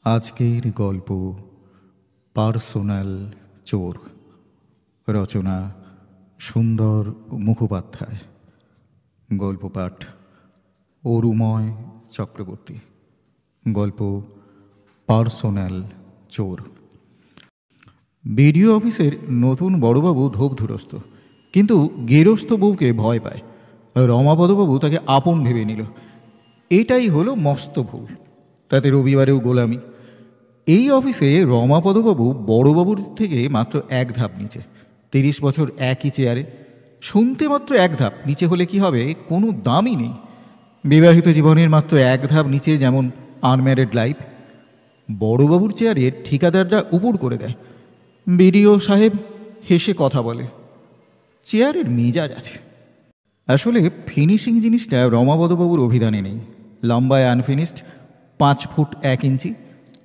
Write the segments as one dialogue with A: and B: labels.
A: আজকের গল্প পার্সোনাল চোর। রচনা সুন্দর মুখোপাধ্যায়। গল্প পাঠ অরুময় চক্রবর্তী। গল্প পার্সোনাল চোর। বিডিও অফিসের নতুন বড়বাবু ধোপধুরস্ত, কিন্তু গেরস্ত বউকে ভয় পায়। রমাপদবাবু তাকে আপন ভেবে নিল। এটাই হলো মস্ত ভুল। তাতে রবিবারেও গোলামি। এই অফিসে রমাপদবাবু বড়বাবুর থেকে মাত্র এক ধাপ নিচে। 30 বছর একই চেয়ারে। শুনতে মাত্র এক ধাপ নিচে হলে কি হবে, কোনো দামই নেই। বিবাহিত জীবনের মাত্র এক ধাপ নিচে, যেমন আনম্যারিড লাইফ। বড়বাবুর চেয়ারে ঠিকাদাররা উপর করে দেয়। বিডিও সাহেব হেসে কথা বলে। চেয়ারের মেজাজ আছে। আসলে ফিনিশিং জিনিসটা রমাপদবাবুর অভিধানে নেই। লম্বায় আনফিনিশড, 5 ফুট 1 ইঞ্চি।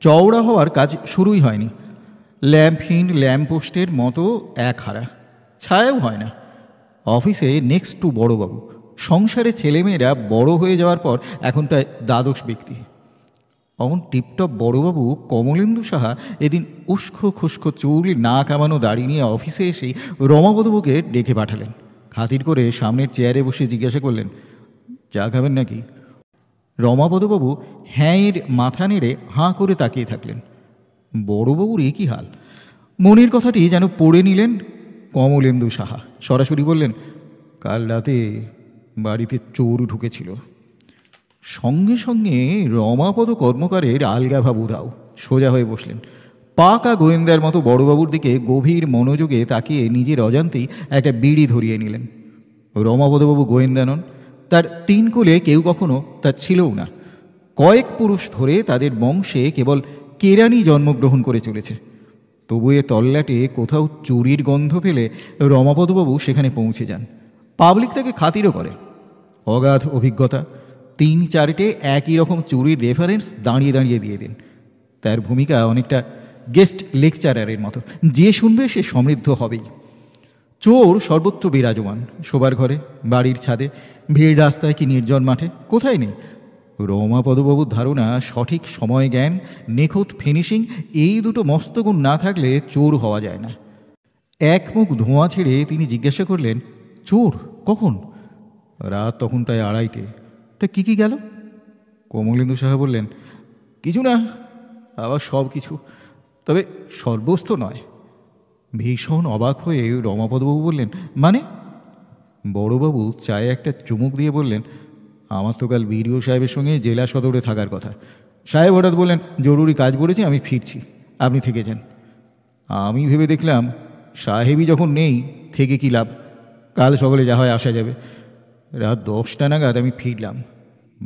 A: চওড়া হওয়ার কাজ শুরুই হয়নি। ল্যাম্পহীন ল্যাম্পপোস্টের মতো এক হারা, ছায়াও হয় না। অফিসে নেক্সট টু বড়বাবু। সংসারে ছেলেমেয়েরা বড় হয়ে যাওয়ার পর এখন প্রায় দ্বাদশ ব্যক্তি। অমন টিপটপ বড়বাবু কমলেন্দু সাহা এদিন উস্কো খুস্কো চুল, না কামানো দাড়ি নিয়ে অফিসে এসেই রমাপদবাবুকে ডেকে পাঠালেন। খাতির করে সামনের চেয়ারে বসে জিজ্ঞাসা করলেন, চা খাবেন নাকি? রমাপদবাবু হ্যাঁ এর মাথা নেড়ে হাঁ করে তাকিয়ে থাকলেন। বড়বাবুর একই হাল। মনের কথাটি যেন পড়ে নিলেন কমলেন্দু সাহা। সরাসরি বললেন, কাল রাতে বাড়িতে চোর ঢুকেছিল। সঙ্গে সঙ্গে রমাপদ কর্মকারের আলগা ভাব উধাও। সোজা হয়ে বসলেন। পাকা গোয়েন্দার মতো বড়বাবুর দিকে গভীর মনোযোগে তাকিয়ে নিজের অজান্তেই একটা বিড়ি ধরিয়ে নিলেন। রমাপদবাবু গোয়েন্দা নন। তার 3 কোলে কেউ কখনো তা ছিলও না। কয়েক পুরুষ ধরে তাদের বংশে কেবল কেরানি জন্মগ্রহণ করে চলেছে। তবু এ তল্লাটে কোথাও চুরির গন্ধ পেলে রমাপদবাবু সেখানে পৌঁছে যান। পাবলিক তাকে খাতিরও করে। অগাধ অভিজ্ঞতা। 3-4টে একই রকম চুরির রেফারেন্স দাঁড়িয়ে দাঁড়িয়ে দিয়ে দেন। তার ভূমিকা অনেকটা গেস্ট লেকচারারের মতো। যে শুনবে সে সমৃদ্ধ হবেই। চোর সর্বত্র বিরাজমান। শোবার ঘরে, বাড়ির ছাদে, ভিড় রাস্তায় কি নির্জন মাঠে, কোথায় নেই। রমাপদবাবুর ধারণা, সঠিক সময় জ্ঞান, নিখুঁত ফিনিশিং, এই দুটো মস্তগুণ না থাকলে চোর হওয়া যায় না। এক মুখ ধোঁয়া ছেড়ে তিনি জিজ্ঞাসা করলেন, চোর কখন? রাত তখন প্রায় 2:30। তা কি গেল? কমলেন্দু সাহা বললেন, কিছু না, আবার সব কিছু, তবে সর্বস্ব নয়। ভীষণ অবাক হয়ে রমাপদবাবু বললেন, মানে? বড়বাবু চায়ে একটা চুমুক দিয়ে বললেন, আমার তো কাল বিডিও সাহেবের সঙ্গে জেলা সদরে থাকার কথা। সাহেব হঠাৎ বললেন, জরুরি কাজ পড়েছে, আমি ফিরছি, আপনি থেকে যান। আমি ভেবে দেখলাম, সাহেবই যখন নেই থেকে কি লাভ, কাল সকালে যা হয় আসা যাবে। রাত 10টা নাগাদ আমি ফিরলাম।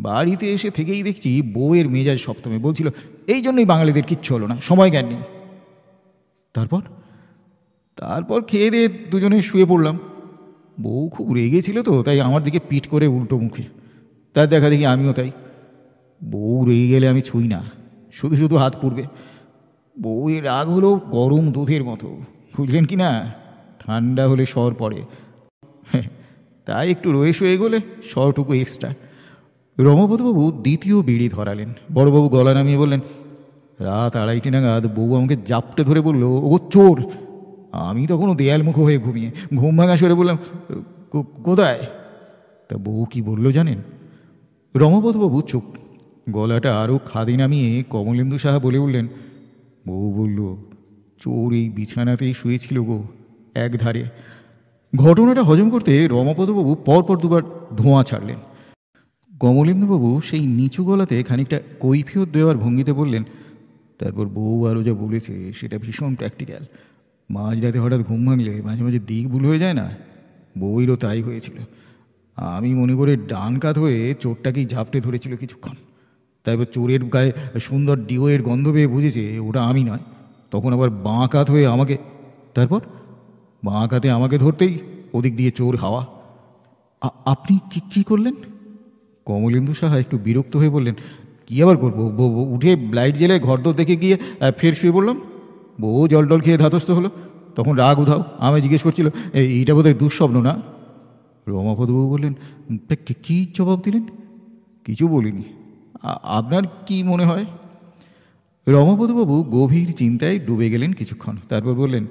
A: বাড়িতে এসে থেকেই দেখছি বউয়ের মেজাজ সপ্তমে। বলছিল, এই জন্যই বাঙালিদের কিচ্ছু হলো না, সময় জ্ঞান নেই। তারপর খেয়ে দিয়ে দুজনে শুয়ে পড়লাম। বউ খুব রেগেছিল তো, তাই আমার দিকে পিঠ করে উল্টো মুখে। তার দেখা দেখি আমিও তাই। বউ রেগে গেলে আমি ছুঁই না, শুধু শুধু হাত পুড়বে। বউয়ের রাগ হলো গরম দুধের মতো, বুঝলেন কি না? ঠান্ডা হলে সর পড়ে। তাই একটু রয়ে শুয়ে গেলে সরটুকু এক্সট্রা। রমাপদবাবু দ্বিতীয় বিড়ি ধরালেন। বড়বাবু গলা নামিয়ে বললেন, রাত 2:30 নাগাদ বউ আমাকে জাপটে ধরে বলল, ও চোর। আমি তখনও দেয়াল মুখো হয়ে ঘুমিয়ে ঘুম ভাঙা সরে বললাম, কোথায়? তা বউ কি বলল জানেন? রমাপদবাবু চুপ। গলাটা আরও খাদি নামিয়ে কমলেন্দু সাহা বলে উঠলেন, বউ বলল, চোর এই বিছানাতেই শুয়েছিল গো, একধারে। ঘটনাটা হজম করতে রমাপদবাবু পরপর দুবার ধোঁয়া ছাড়লেন। কমলেন্দুবাবু সেই নিচু গলাতে খানিকটা কৈফিয়ত দেওয়ার ভঙ্গিতে বললেন, তারপর বউ আরও যা বলেছে সেটা ভীষণ প্র্যাকটিক্যাল। মাঝরাতে হঠাৎ ঘুম ভাঙলে মাঝে মাঝে দিক ভুল হয়ে যায় না, বউয়েরও তাই হয়েছিল। আমি মনে করে ডান কাত হয়ে চোরটাকেই ঝাপটে ধরেছিল কিছুক্ষণ। তারপর চোরের গায়ে সুন্দর ডিওয়ের গন্ধ পেয়ে বুঝেছে ওটা আমি নয়। তখন আবার বাঁ কাত হয়ে আমাকে, তারপর বাঁ কাতে আমাকে ধরতেই ওদিক দিয়ে চোর হাওয়া। আপনি কি করলেন? কমলেন্দু সাহা একটু বিরক্ত হয়ে বললেন, কী আবার করবো, উঠে লাইট জেলে ঘরদোর দেখে গিয়ে ফের শুয়ে পড়লাম। বউ জল টল খেয়ে ধাতস্থ হলো। তখন রাগ উধাও আমায় জিজ্ঞেস করছিল, এইটা বোধহয় দুঃস্বপ্ন না? রমাপদবাবু বললেন, তা কী জবাব দিলেন? কিছু বলিনি। আপনার কি মনে হয়? রমাপদবাবু গভীর চিন্তায় ডুবে গেলেন কিছুক্ষণ, তারপর বললেন,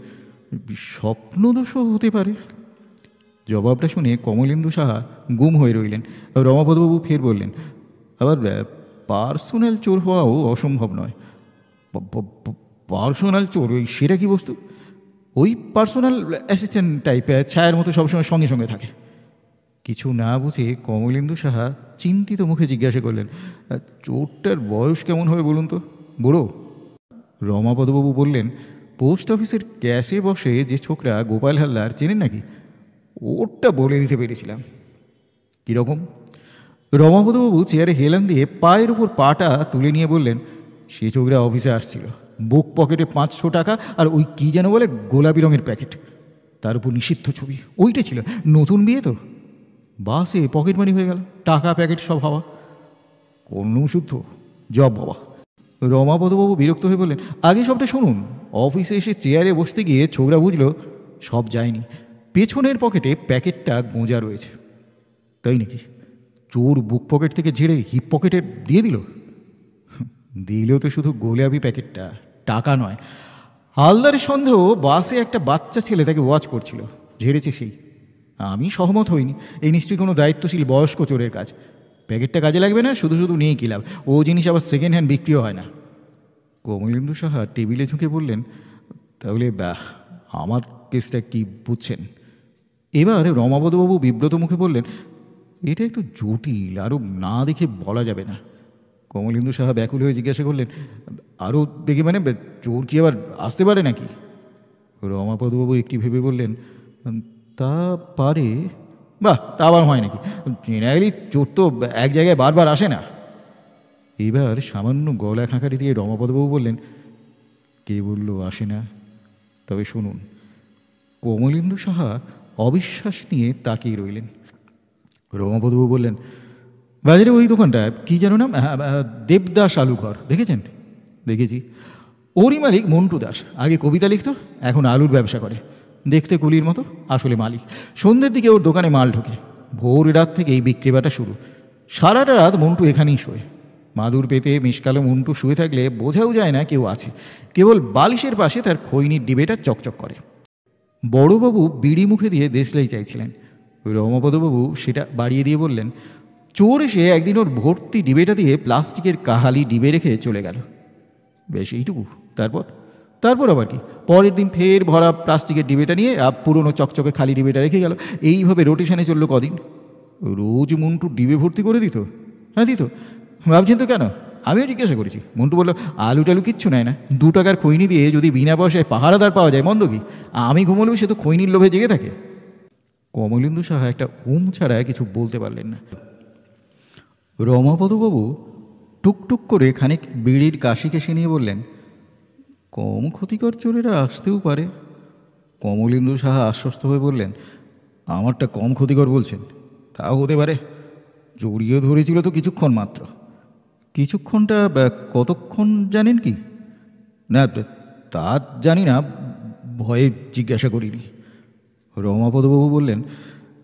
A: স্বপ্নদোষও হতে পারে। জবাবটা শুনে কমলেন্দু সাহা গুম হয়ে রইলেন। রমাপদবাবু ফের বললেন, আবার পার্সোনাল চোর হওয়াও অসম্ভব নয়। পার্সোনাল চোর, ওই সেটা কি বস্তু? ওই পার্সোনাল অ্যাসিস্ট্যান্ট টাইপের, ছায়ার মতো সবসময় সঙ্গে সঙ্গে থাকে। কিছু না বুঝে কমলেন্দু সাহা চিন্তিত মুখে জিজ্ঞাসা করলেন, চোরটার বয়স কেমন হবে বলুন তো, বুড়ো? রমাপদবাবু বললেন, পোস্ট অফিসের ক্যাশে বসে যে ছোকরা গোপাল হালদার, চেনেন নাকি? ওরটা বলে দিতে পেরেছিলাম। কীরকম? রমাপদবাবু চেয়ারে হেলান দিয়ে পায়ের উপর পাটা তুলে নিয়ে বললেন, সে ছোকরা অফিসে আসছিল, বুক পকেটে 500 টাকা আর ওই কী যেন বলে গোলাপি রঙের প্যাকেট, তার উপর নিষিদ্ধ ছবি। ওইটা ছিল, নতুন বিয়ে তো, বাসে পকেট মানি হয়ে গেল, টাকা প্যাকেট সব হাওয়া। কোন শুদ্ধ জব বাবা। রমাপদবাবু বিরক্ত হয়ে বললেন, আগে সবটা শুনুন। অফিসে এসে চেয়ারে বসতে গিয়ে ছোকরা বুঝলো সব যায়নি, পেছনের পকেটে প্যাকেটটা গোঁজা রয়েছে। তাই নাকি? চোর বুক পকেট থেকে ঝেড়ে হিপ পকেটে দিয়ে দিল? দিলেও তো শুধু গোলাপি প্যাকেটটা, টাকা নয়। হালদারের সন্দেহ, বাসে একটা বাচ্চা ছেলে তাকে ওয়াচ করছিল, ঝেড়েছে সেই। আমি সহমত হইনি, এই নিশ্চয়ই কোনো দায়িত্বশীল বয়স্ক চোরের কাজ। প্যাকেটটা কাজে লাগবে না, শুধু শুধু নিয়ে কী লাভ? ও জিনিস আবার সেকেন্ড হ্যান্ড বিক্রিও হয় না। কমলেন্দু সাহা টেবিলে ঝুঁকে বললেন, তাহলে আমার কেসটা কি বুঝছেন? এবার রমাপদবাবু বিব্রত মুখে বললেন, এটা একটু জটিল, আরও না দেখে বলা যাবে না। কমলেন্দু সাহা ব্যাকুল হয়ে জিজ্ঞাসা করলেন, আরও দেখে মানে চোর কি আবার আসতে পারে নাকি? রমাপদবাবু একটি ভেবে বললেন, তা পারে। বাহ, তা আবার হয় নাকি? জেনারেলি চোর তো এক জায়গায় বারবার আসে না। এবার সামান্য গলা খাঁকারি দিয়ে রমাপদবাবু বললেন, কে বলল আসে না? তবে শুনুন। কমলেন্দু সাহা অবিশ্বাস নিয়ে তাকিয়ে রইলেন। রমাপদবাবু বললেন, বাজারে ওই দোকানটা কী যেন নাম, দেবদাস আলুঘর, দেখেছেন? দেখেছি। ওরই মালিক মন্টু দাস। আগে কবিতা লিখত, এখন আলুর ব্যবসা করে। দেখতে কুলির মতো, আসলে মালিক। সন্ধ্যের দিকে ওর দোকানে মাল ঢোকে, ভোর রাত থেকে এই বিক্রি বাটা শুরু। সারাটা রাত মন্টু এখানেই শোয়। মাদুর পেতে মিশকালো মন্টু শুয়ে থাকলে বোঝাও যায় না কেউ আছে, কেবল বালিশের পাশে তার খৈনির ডিবেটা চকচক করে। বড়বাবু বিড়ি মুখে দিয়ে দেশলাই চাইছিলেন। রমাপদবাবু সেটা বাড়িয়ে দিয়ে বললেন, চোর এসে একদিন ওর ভর্তি ডিবেটা দিয়ে প্লাস্টিকের কাহালি ডিবে রেখে চলে গেল। বেশ, এইটুকু? তারপর আবার কি? পরের দিন ফের ভরা প্লাস্টিকের ডিবেটা নিয়ে পুরনো চকচকে খালি ডিবেটা রেখে গেল। এইভাবে রোটেশনে চললো কদিন। রোজ মন্টু ডিবে ভর্তি করে দিত? হ্যাঁ দিত। ভাবছেন তো কেন? আমিও জিজ্ঞাসা করেছি। মন্টু বলল, আলু টালু কিচ্ছু নেয় না, 2 টাকার খৈনি দিয়ে যদি বিনা পয়সায় পাহারাদার পাওয়া যায় মন্দ কি? আমি ঘুমলেও সে তো খৈনির লোভে জেগে থাকে। কমলেন্দু সাহা একটা হুম ছাড়া কিছু বলতে পারলেন না। রমাপদবাবু টুকটুক করে খানিক বিড়ির কাশি কেশে নিয়ে বললেন, কম ক্ষতিকর চোরেরা আসতেও পারে। কমলেন্দু সাহা আশ্বস্ত হয়ে বললেন, আমারটা কম ক্ষতিকর বলছেন? তাও হতে পারে। জড়িয়ে ধরেছিল তো কিছুক্ষণ মাত্র। কিছুক্ষণটা কতক্ষণ জানেন কি? না, তা জানি না, ভয়ে জিজ্ঞাসা করিনি। রমাপদবাবু বললেন,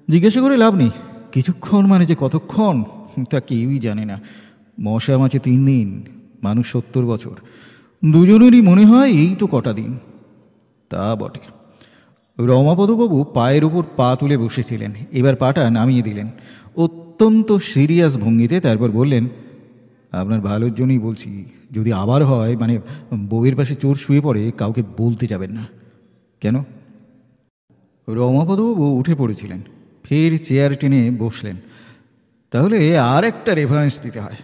A: জিজ্ঞাসা করে লাভ নেই। কিছুক্ষণ মানে যে কতক্ষণ তা কেউই জানে না। মশা মাছে 3 দিন, মানুষ 70 বছর। দুজনেরই মনে হয় এই তো কটা দিন। তা বটে। রমাপদবাবু পায়ের উপর পা তুলে বসেছিলেন, এবার পাটা নামিয়ে দিলেন অত্যন্ত সিরিয়াস ভঙ্গিতে। তারপর বললেন, আপনার ভালোর জন্যই বলছি, যদি আবার হয়, মানে বউয়ের পাশে চোর শুয়ে পড়ে, কাউকে বলতে যাবেন না। কেন? রমাপদবাবু উঠে পড়েছিলেন, ফের চেয়ার টেনে বসলেন। তাহলে আর একটা রেফারেন্স দিতে হয়।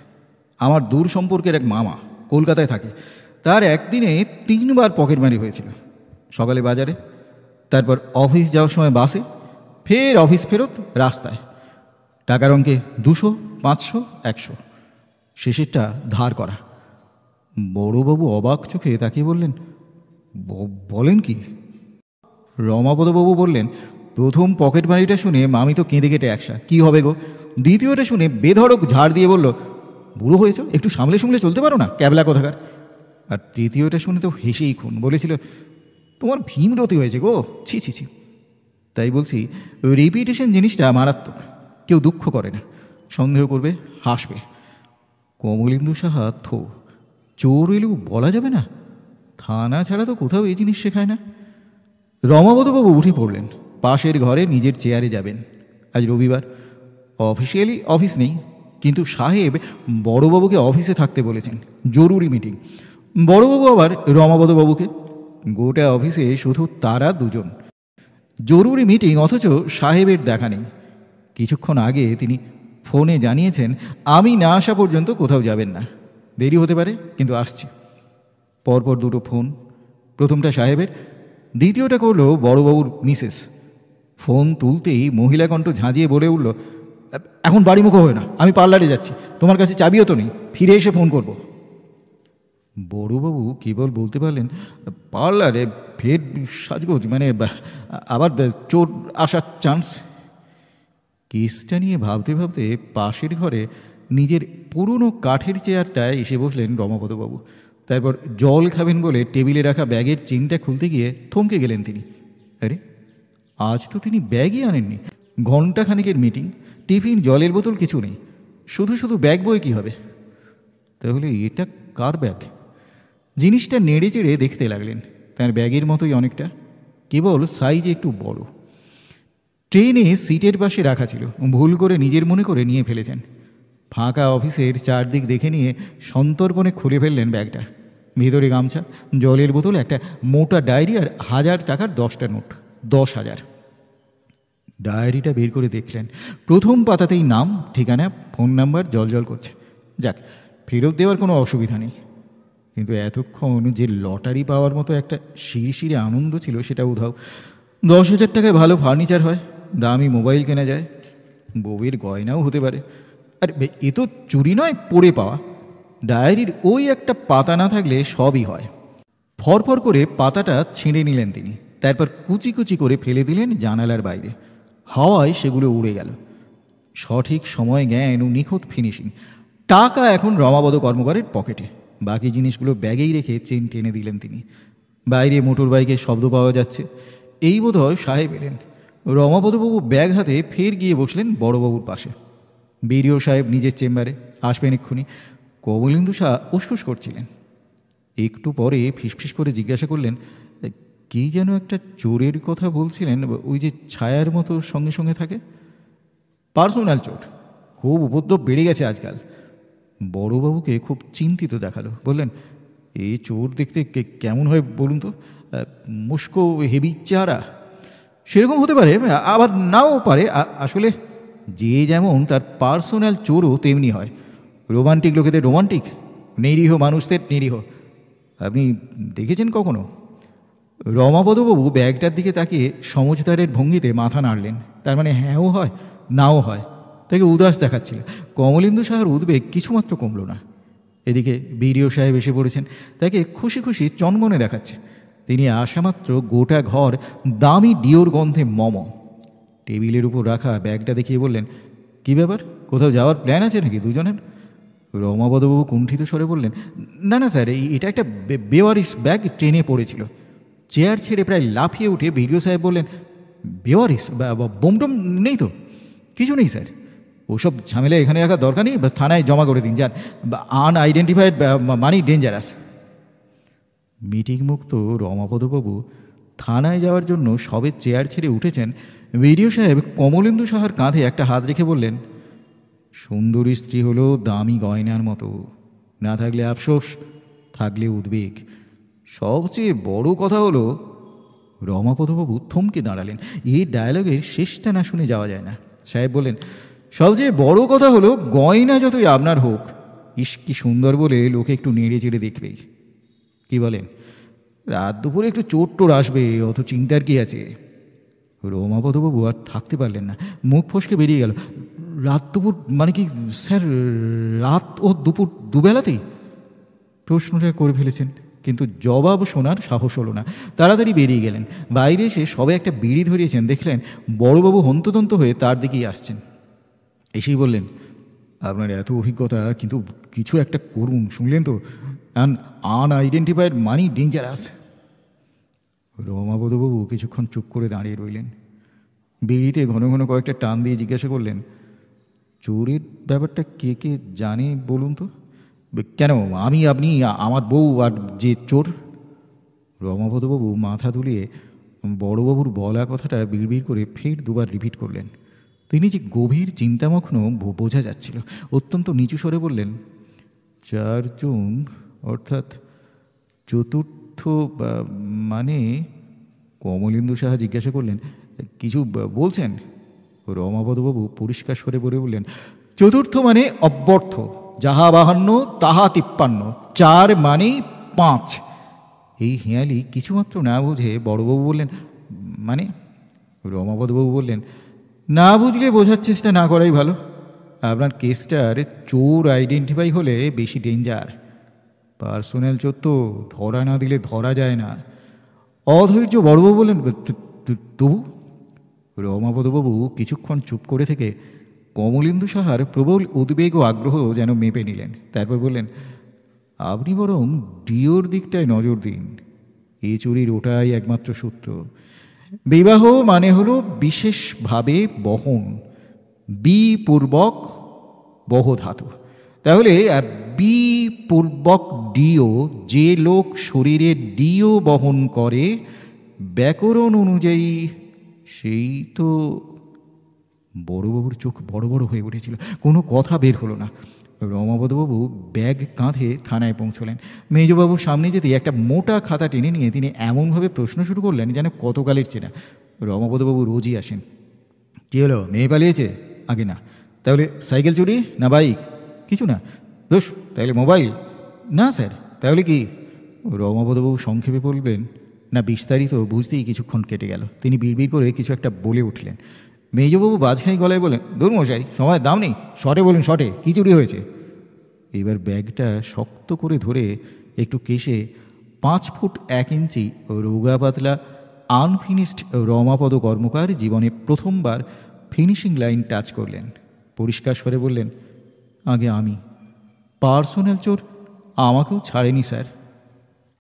A: আমার দূর সম্পর্কের এক মামা কলকাতায় থাকে, তার একদিনে 3 বার পকেটমারি হয়েছিল। সকালে বাজারে, তারপর অফিস যাওয়ার সময় বাসে, ফের অফিস ফেরত রাস্তায়। টাকার অঙ্কে 200, 500, 100, শেষেরটা ধার করা। বড়বাবু অবাক চোখে তাকিয়ে বললেন, বলেন কি? রমাপদবাবু বললেন, প্রথম পকেটমারিটা শুনে মামি তো কেঁদে কেটে একসা, কী হবে গো। দ্বিতীয়টা শুনে বেধড়ক ঝাড় দিয়ে বলল, বুড়ো হয়েছ, একটু সামলে সামলে চলতে পারো না, ক্যাবলা কোথাকার। আর তৃতীয়টা শুনে তো হেসেই খুন, বলেছিল, তোমার ভীমরতি হয়েছে গো, ছি ছি ছি। তাই বলছি, রিপিটেশন জিনিসটা মারাত্মক। কেউ দুঃখ করে না, সন্দেহ করবে, হাসবে। কমলেন্দু সাহা চোর এলেও বলা যাবে না? থানা ছাড়া তো কোথাও এই জিনিস শেখায় না। রমাপদবাবু উঠে পড়লেন, পাশের ঘরে নিজের চেয়ারে যাবেন। আজ রবিবার, অফিসিয়ালি অফিস নেই, কিন্তু সাহেব বড়বাবুকে অফিসে থাকতে বলেছেন, জরুরি মিটিং। বড়বাবু আবার রমাপদবাবুকে। গোটা অফিসে শুধু তারা দুজন। জরুরি মিটিং, অথচ সাহেবের দেখা নেই। কিছুক্ষণ আগে তিনি ফোনে জানিয়েছেন আমি না আসা পর্যন্ত কোথাও যাবেন না, দেরি হতে পারে কিন্তু আসছে। পরপর দুটো ফোন, প্রথমটা সাহেবের, দ্বিতীয়টা করল বড়বাবুর মিসেস। ফোন তুলতেই মহিলা কণ্ঠ ঝাঁঝিয়ে বলে উঠল, এখন বাড়িমুখো হয় না, আমি পার্লারে যাচ্ছি, তোমার কাছে চাবিও তো নেই, ফিরে এসে ফোন করব। বড়বাবু কেবল বলতে পারলেন, পার্লারে ফের সাজগোজ, মানে আবার চোর আসার চান্স। কেসটা নিয়ে ভাবতে ভাবতে পাশের ঘরে নিজের পুরনো কাঠের চেয়ারটায় এসে বসলেন রমাপদবাবু। তারপর জল খাবেন বলে টেবিলে রাখা ব্যাগের চেনটা খুলতে গিয়ে থমকে গেলেন তিনি। আরে, আজ তো তিনি ব্যাগই আনেননি। ঘণ্টাখানেকের মিটিং, টিফিন, জলের বোতল কিছু নেই, শুধু শুধু ব্যাগ বয়ে কী হবে? তাহলে এটা কার ব্যাগ? জিনিসটা নেড়ে চেড়ে দেখতে লাগলেন। তার ব্যাগের মতোই অনেকটা, কেবল সাইজে একটু বড়। ট্রেনে সিটের পাশে রাখা ছিল, ভুল করে নিজের মনে করে নিয়ে ফেলেছেন। ফাঁকা অফিসের চারদিক দেখে নিয়ে সন্তর্পণে খুলে ফেললেন ব্যাগটা। ভিতরে গামছা, জলের বোতল, একটা মোটা ডায়েরি আর 1000 টাকার 10টা নোট। 10,000। ডায়েরিটা বের করে দেখলেন, প্রথম পাতাতেই নাম, ঠিকানা, ফোন নাম্বার জলজল করছে। যাক, ফেরত দেওয়ার কোনো অসুবিধা নেই। কিন্তু এতক্ষণ যে লটারি পাওয়ার মতো একটা শিরশিরে আনন্দ ছিল, সেটা উধাও। 10,000 টাকায় ভালো ফার্নিচার হয়, দামি মোবাইল কেনা যায়, বউয়ের গয়নাও হতে পারে। আর এ তো চুরি নয়, পড়ে পাওয়া। ডায়েরির ওই একটা পাতা না থাকলে সবই হয়। ফরফর করে পাতাটা ছিঁড়ে নিলেন তিনি, তারপর কুচি কুচি করে ফেলে দিলেন জানালার বাইরে। হাওয়ায় সেগুলো উড়ে গেল। সঠিক সময় জ্ঞান ও নিখুঁত ফিনিশিং। টাকা এখন রমাপদ কর্মকারের পকেটে, বাকি জিনিসগুলো ব্যাগেই রেখে চেন টেনে দিলেন তিনি। বাইরে মোটর বাইকের শব্দ পাওয়া যাচ্ছে। এই বোধহয় সাহেব এলেন। রমাপদবাবু ব্যাগ হাতে ফের গিয়ে বসলেন বড়বাবুর পাশে। বিডিও সাহেব নিজের চেম্বারে, আসবেন এক্ষুনি। কমলেন্দু শাহ উসফুস করছিলেন। একটু পরে ফিসফিস করে জিজ্ঞাসা করলেন, কী যেন একটা চোরের কথা বলছিলেন, ওই যে ছায়ার মতো সঙ্গে সঙ্গে থাকে? পার্সোনাল চোর, খুব উপদ্রব বেড়ে গেছে আজকাল। বড়বাবুকে খুব চিন্তিত দেখালো। বললেন, এই চোর দেখতে কেমন হয় বলুন তো? মুস্কো, হেভি চেহারা? সেরকম হতে পারে, আবার নাও পারে। আসলে যে যেমন তার পার্সোনাল চোরও তেমনি হয়। রোমান্টিক লোকেদের রোমান্টিক, নিরীহ মানুষদের নিরীহ। আপনি দেখেছেন কখনো? রমাপদবাবু ব্যাগটার দিকে তাকিয়ে সমঝদারের ভঙ্গিতে মাথা নাড়লেন। তার মানে হ্যাঁও হয়, নাও হয়। তাকে উদাস দেখাচ্ছিল। কমলেন্দু শাহর উদ্বেগ কিছুমাত্র কমল না। এদিকে বিডিও সাহেব এসে পড়েছেন, তাকে খুশি খুশি চনমনে দেখাচ্ছে। তিনি আসামাত্র গোটা ঘর দামি ডিওর গন্ধে মম। টেবিলের উপর রাখা ব্যাগটা দেখিয়ে বললেন, কী ব্যাপার, কোথাও যাওয়ার প্ল্যান আছে নাকি দুজনের? রমাপদবাবু কুণ্ঠিত স্বরে বললেন, না না স্যার, এটা একটা বেওয়ারিশ ব্যাগ, ট্রেনে পড়েছিল। চেয়ার ছেড়ে প্রায় লাফিয়ে উঠে বিডিও সাহেব বললেন, বেওয়ারিশ? বোমটোম নেই তো? কিছু নেই স্যার, ওসব ঝামেলা এখানে রাখার দরকার নেই, থানায় জমা করে দিন যান। আনআইডেন্টিফাইড মানি ডেঞ্জারাস। মিটিং মুক্ত রমাপদবাবু থানায় যাওয়ার জন্য সবে চেয়ার ছেড়ে উঠেছেন। বিডিও সাহেব কমলেন্দু সাহার কাঁধে একটা হাত রেখে বললেন, সুন্দরী স্ত্রী হলো দামি গয়নার মতো, না থাকলে আফসোস, থাকলে উদ্বেগ। সবচেয়ে বড় কথা হলো, রমাপদবাবু থমকে দাঁড়ালেন। এই ডায়ালগের শেষটা না শুনে যাওয়া যায় না। সাহেব বললেন, সবচেয়ে বড় কথা হলো, গয়না যতই আপনার হোক, ইস কি সুন্দর বলে লোকে একটু নেড়ে চেড়ে দেখবেই। কি বলেন? রাত দুপুরে একটু চোর টোর আসবে, অত চিন্তার কি আছে? রমাপদবাবু আর থাকতে পারলেন না, মুখ ফসকে বেরিয়ে গেল, রাত দুপুর মানে কি স্যার? রাত ও দুপুর দুবেলাতেই? প্রশ্নটা করে ফেলেছেন, কিন্তু জবাব শোনার সাহস হলো না। তাড়াতাড়ি বেরিয়ে গেলেন। বাইরে এসে সবে একটা বিড়ি ধরিয়েছেন, দেখলেন বড়বাবু হন্তদন্ত হয়ে তার দিকেই আসছেন। এসেই বললেন, আপনার এত অভিজ্ঞতা, কিন্তু কিছু একটা করুন, শুনলেন তো? আনআইডেন্টিফাইড মানি ডেঞ্জারাস। রমাপদবাবু কিছুক্ষণ চুপ করে দাঁড়িয়ে রইলেন। বিড়িতে ঘন ঘন কয়েকটা টান দিয়ে জিজ্ঞাসা করলেন, চোরের ব্যাপারটা কে কে জানে বলুন তো? কেন, আমি, আপনি, আমার বউ আর যে চোর? রমাপদবাবু মাথা দুলিয়ে বড়বাবুর বলা কথাটা বিড়বিড় করে ফের দুবার রিপিট করলেন। তিনি যে গভীর চিন্তামগ্ন বোঝা যাচ্ছিল। অত্যন্ত নিচু স্বরে বললেন, 4 জন অর্থাৎ চতুর্থ মানে? কমলেন্দু সাহা জিজ্ঞাসা করলেন, কিছু বলছেন? রমাপদবাবু পরিষ্কার স্বরে বলে বললেন, চতুর্থ মানে অব্যর্থ, যাহা 52 তাহা 53, 4 মানেই 5। এই হেঁয়ালি কিছুমাত্র না বুঝে বড়বাবু বললেন, মানে? রমাপদবাবু বললেন, না বুঝলে বোঝার চেষ্টা না করাই ভালো। আপনার কেসটার চোর আইডেন্টিফাই হলে বেশি ডেঞ্জার। পার্সোনাল চোর তো ধরা না দিলে ধরা যায় না। অধৈর্য বড়বাবু বললেন, তবু? রমাপদবাবু কিছুক্ষণ চুপ করে থেকে কমলেন্দু সাহার প্রবল উদ্বেগ ও আগ্রহ যেন মেপে নিলেন। তারপর বললেন, আপনি বরং ডিওর দিকটায় নজর দিন। এ চুরির ওটাই একমাত্র সূত্র। বিবাহ মানে হলো বিশেষভাবে বহন, বি পূর্বক বহ ধাতু। তাহলে বি পূর্বক ডিও, যে লোক শরীরে ডিও বহন করে ব্যাকরণ অনুযায়ী, সেই তো। বড়বাবুর চোখ বড় বড় হয়ে উঠেছিল, কোনো কথা বের হলো না। রমাপদবাবু ব্যাগ কাঁধে থানায় পৌঁছলেন। মেজবাবুর সামনে যেতেই একটা মোটা খাতা টেনে নিয়ে তিনি এমনভাবে প্রশ্ন শুরু করলেন যেন কতকালের চেনা। রমাপদবাবু রোজই আসেন। কী হলো, মেয়ে পালিয়েছে? আগে না। তাহলে সাইকেল চুরি না বাইক? কিছু না। দোষ? তাহলে মোবাইল? না স্যার। তাহলে কি? রমাপদবাবু সংক্ষেপে বলবেন না বিস্তারিত বুঝতেই কিছুক্ষণ কেটে গেল। তিনি বিড়বিড় করে কিছু একটা বলে উঠলেন। মেজবাবু বাজখাই গলায় বলেন, ধরুন মশাই, সময়ের দাম নেই, শর্টে বলুন, শর্টে কী চুরি হয়েছে? এবার ব্যাগটা শক্ত করে ধরে একটু কেশে 5 ফুট 1 ইঞ্চি রোগা পাতলা আনফিনিশড রমাপদ কর্মকার জীবনে প্রথমবার ফিনিশিং লাইন টাচ করলেন। পরিষ্কার স্বরে বললেন, আগে আমি। পার্সোনাল চোর আমাকেও ছাড়েনি স্যার।